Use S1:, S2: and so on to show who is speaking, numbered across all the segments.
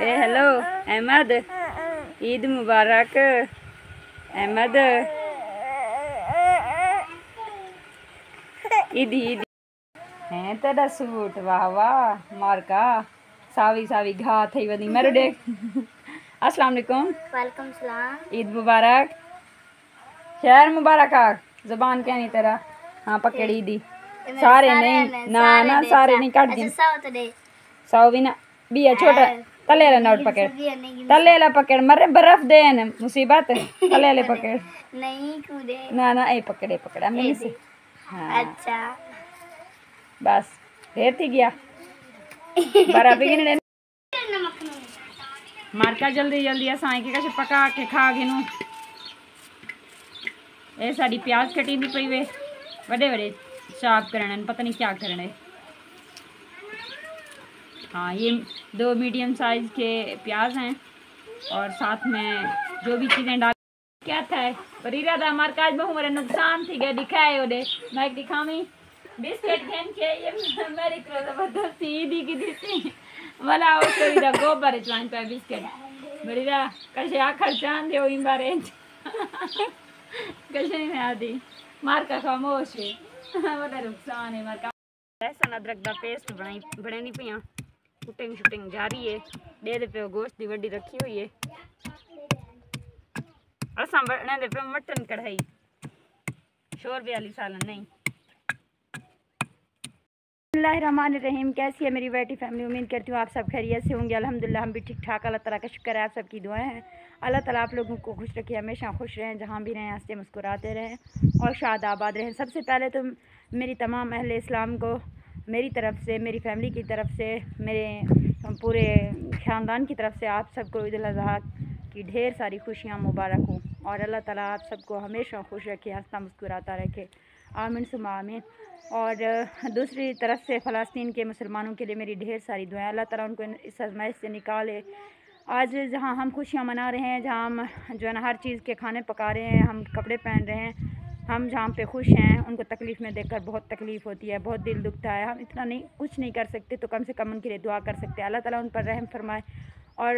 S1: Hello Ahmad, Eid मुबारक अहमद। ईद ईद है तेरा suit, वाह वाह मारका सावी सावी घा थई वदी मेरे देख। अस्सलाम वालेकुम।
S2: वालेकुम सलाम।
S1: ईद मुबारक, शहर मुबारक। आ जुबान क्या नहीं तेरा। हाँ पकड़ी दी सारे नहीं ना ना सारे नहीं काट दी। सौ भी ना भी है छोटा तले ला नोट पकड़ तले ला पकड़ मरे बर्फ दे न मुसीबत तले ले पकड़
S2: नहीं कूदे
S1: ना ना ए पकड़े पकड़ा मेरे से। हाँ
S2: अच्छा
S1: बस ढेर थी गया बर्फ भी मारका जल्दी जल्दी असाई के कछ पका के खा गिनू। ए साड़ी प्याज कटी दी पई वे बड़े बड़े चाप करने पता नहीं क्या करने। हाँ ये 2 मीडियम साइज के प्याज हैं और साथ में जो भी चीज़ें डाल क्या था परीरा था हमारे काज बहु मेरे नुकसान थी गए दिखाए ओडे मैं दिखावी बिस्किट घेन के ये मेरी को जबरदस्ती दी की दी वाला वो परीरा गोबर चलान पे बिस्किट परीरा कैसे आखिर चांद दे ओई बारे कैसे नहीं आती मार का खामोश है बड़ा नुकसान है मार का। लहसुन अदरक दा पेस्ट बने नहीं पिया कुटिंग शुटिंग जारी है दे दे पे गोश्त दी वड्डी रखी हुई है। असा बने दे पे मटन कढ़ाई शोरबे वाली सालन नहीं। बिस्मिल्लाहिर्रहमानिर्रहीम। कैसी है मेरी बेटी फैमिली, उम्मीद करती हूँ आप सब खैरियत से होंगे। अल्हम्दुलिल्लाह हम भी ठीक ठाक, अल्लाह ताला का शुक्र है, आप सबकी दुआएं हैं। अल्लाह ताला आप लोगों को खुश रखे, हमेशा खुश रहें, जहाँ भी रहें हंसते मुस्कुराते रहें और शाद आबाद रहें। सबसे पहले तो मेरी तमाम अहले इस्लाम को मेरी तरफ़ से, मेरी फैमिली की तरफ़ से, मेरे पूरे ख़ानदान की तरफ़ से आप सबको ईद उल अज़हा की ढेर सारी खुशियाँ मुबारक हों और अल्लाह ताला आप सबको हमेशा खुश रखे, हंसता मुस्कुराता रखे, आमीन सुम्मा आमीन। और दूसरी तरफ से फ़लस्तीन के मुसलमानों के लिए मेरी ढेर सारी दुआएं, अल्लाह ताला उनको इस आज़माइश से निकाले। आज जहाँ हम खुशियाँ मना रहे हैं, जहाँ हम जो है ना हर चीज़ के खाने पका रहे हैं, हम कपड़े पहन रहे हैं, हम जहाँ पे खुश हैं उनको तकलीफ़ में देखकर बहुत तकलीफ़ होती है, बहुत दिल दुखता है। हम इतना नहीं कुछ नहीं कर सकते तो कम से कम उनके लिए दुआ कर सकते हैं, अल्लाह ताला उन पर रहम फरमाए। और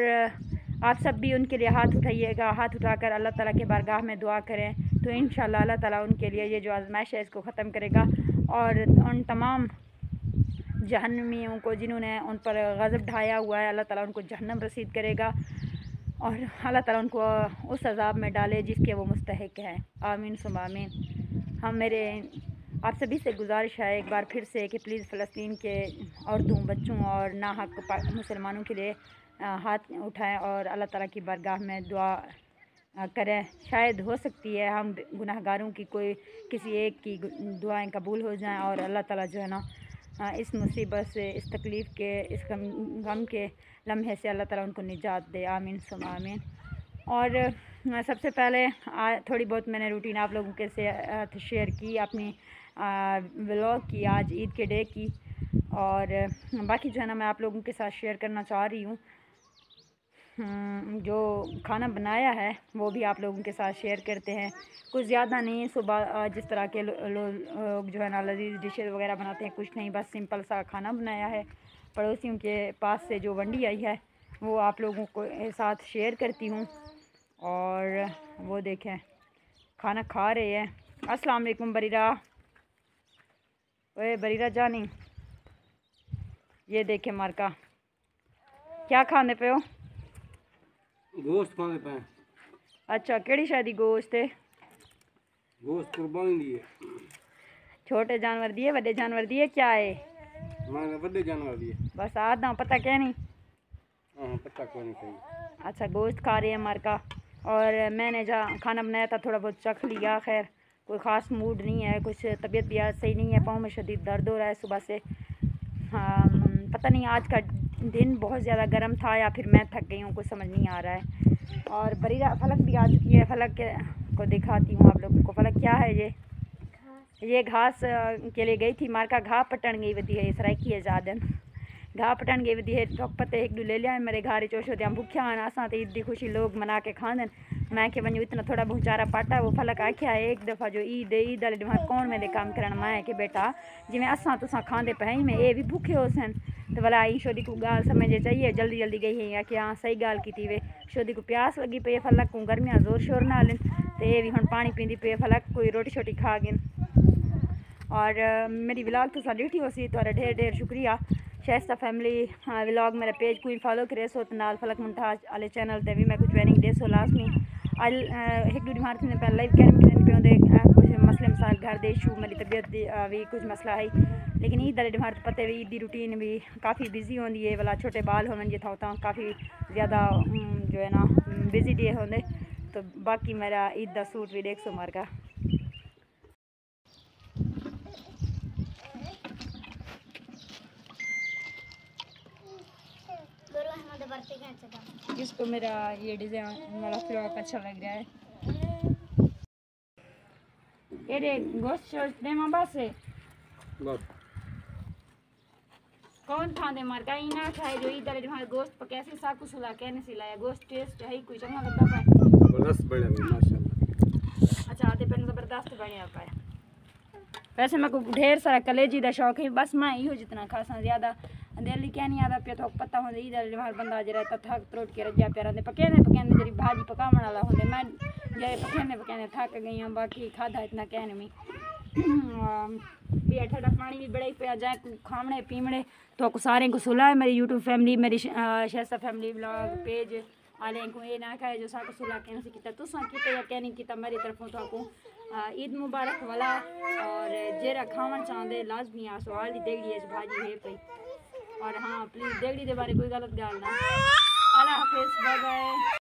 S1: आप सब भी उनके लिए हाथ उठाइएगा, हाथ उठाकर अल्लाह ताला के बारगाह में दुआ करें तो इंशाअल्लाह अल्लाह ताला उनके लिए ये जो आज़माइश है इसको ख़त्म करेगा और उन तमाम जहन्नमियों को जिन्होंने उन पर गज़ब ढाया हुआ है अल्लाह ताला उनको जहन्नम रसीद करेगा और अल्लाह ताला उनको उस अज़ाब में डाले जिसके वो मुस्तहिक हैं, आमीन सुम्मा आमीन। हम मेरे आप सभी से गुजारिश है एक बार फिर से कि प्लीज़ फ़लस्तीन के औरतों बच्चों और नाहक मुसलमानों के लिए हाथ उठाएं और अल्लाह ताला की बारगाह में दुआ करें। शायद हो सकती है हम गुनाहगारों की कोई किसी एक की दुआएं कबूल हो जाएं और अल्लाह ताला जो है ना इस मुसीबत से, इस तकलीफ़ के, इस गम के लम्हे से अल्लाह ताला उनको निजात दे, आमीन सुम्मा आमीन। और सबसे पहले थोड़ी बहुत मैंने रूटीन आप लोगों के से शेयर की, अपनी व्लॉग की आज ईद के डे की, और बाकी जो है ना मैं आप लोगों के साथ शेयर करना चाह रही हूँ। जो खाना बनाया है वो भी आप लोगों के साथ शेयर करते हैं। कुछ ज़्यादा नहीं, सुबह जिस तरह के लोग जो है ना लजीज डिशेज़ वगैरह बनाते हैं, कुछ नहीं, बस सिंपल सा खाना बनाया है। पड़ोसियों के पास से जो वंडी आई है वो आप लोगों को साथ शेयर करती हूँ। और वो देखें खाना खा रहे हैं। अस्सलाम वालेकुम बरीरा, ओए बरीरा जानी, ये देखें मारका क्या खाने पे हो?
S3: गोश्त खाने पे।
S1: अच्छा केड़ी शादी गोश्त है?
S3: गोश्त कुर्बानी दी है।
S1: छोटे जानवर दिए, बड़े जानवर दिए, क्या है?
S3: मैंने बड़े जानवर दिए।
S1: बस आधा पता क्या नहीं।
S3: हाँ पता क्यों नहीं सही।
S1: अच्छा गोश्त खा रहे हैं मारका। और मैंने जहाँ खाना बनाया था थोड़ा बहुत चख लिया, खैर कोई ख़ास मूड नहीं है, कुछ तबीयत भी आज सही नहीं है, पाँव में शदीद दर्द हो रहा है सुबह से। हाँ पता नहीं आज का दिन बहुत ज़्यादा गर्म था या फिर मैं थक गई हूँ, कुछ समझ नहीं आ रहा है। और बरीरा फलक भी आ चुकी है, फलक को दिखाती हूँ आप लोगों को। फलक क्या है ये घास के लिए गई थी मारका, घास पटन गई बती है सराइकी है ज़्यादा, घाह पटन गई दी है तो पते एक दू ले लिया मेरे घर चोशो दियाँ भुखिया असा तो ईद की खुशी लोग मना के खांदन मैं के वनू इतना थोड़ा बहुत चारा पाटा वो फलक आख्या एक दफ़ा जो ईद वाले दिन कौन मेरे काम करन मैं कि बेटा जिमें असा तुसा खांदे पे में ये भी भुखे हो सन तो भला आई शोदी को गाल समझे चाहिए जल्दी जल्दी गई है कि हाँ सही गाल की वे शोदी को प्यास लगी पे फलक को गर्मियाँ जोर शोर ना लेन तो ये भी हम पानी पींदी पे फलक कोई रोटी शोटी खा गिन और मेरी व्लॉग तो डिठी हो सी तो ढेर ढेर शुक्रिया शाइस्ता फैमिली व्लॉग मेरा पेज कोई फॉलो करे सो तो नाल फलक मुमताज वाले चैनल ते भी मैं कुछ वेनिंग दे सो लाजमी अल एक दू मार थी पहले लाइव कैन पे कुछ मसले मसाल घर दे इशू मेरी तबीयत भी कुछ मसला है लेकिन ईद वाले दिन पते भी ईद की रूटीन भी काफ़ी बिजी होंगी है वाला छोटे बाल होने जो था काफ़ी ज़्यादा जो है ना बिजी डे होंगे तो बाकी मेरा ईद का सूट भी 100 मार का इसको मेरा ये डिज़ाइन वाला फ्रॉक अच्छा लग रहा है ये गोश्त शोश्त दे मां बस
S3: बस
S1: कौन था दे मार का इना खाए जो इधर हमारे गोश्त पर कैसे साकु सुला कहने सिलाया गोश्त टेस्ट है कोई चंगा लगता है
S3: जबरदस्त बढ़िया माशाल्लाह
S1: अच्छा आते पे ज़बरदस्त बढ़िया पाए वैसे मैं को ढेर सारा कलेजी का शौक है बस मैं इहो जितना खासा ज़्यादा दिल्ली क्या नहीं आता पे तो पता होंगे इधर हर बंदा जरा थक त्रोट के रजा पे रहते पकेंदे पकेंदे जी भाजी पकावन वाला होंगे मैं जरे पकेंदे थक गई हूँ बाकी खाधा इतना कहने में भी ठंडा पानी भी बड़ा ही पे जाए खावने पीवने तो सारे को सुला है मेरी यूट्यूब फैमिली मेरी शाइस्ता फैमिली व्लॉग पेज आले को ये ना कहे जो साको सुला कहने से किता तुसा किता या कहनी किता मेरी तरफों तो ईद मुबारक वाला और जेरा खावन चाहते लाजमी आ सवाल ही देगड़ी है भाजी है पई और हाँ प्लीज़ देगड़ी के बारे कोई गलत गाल ना अल्लाह हाफिज़ बाय बाय।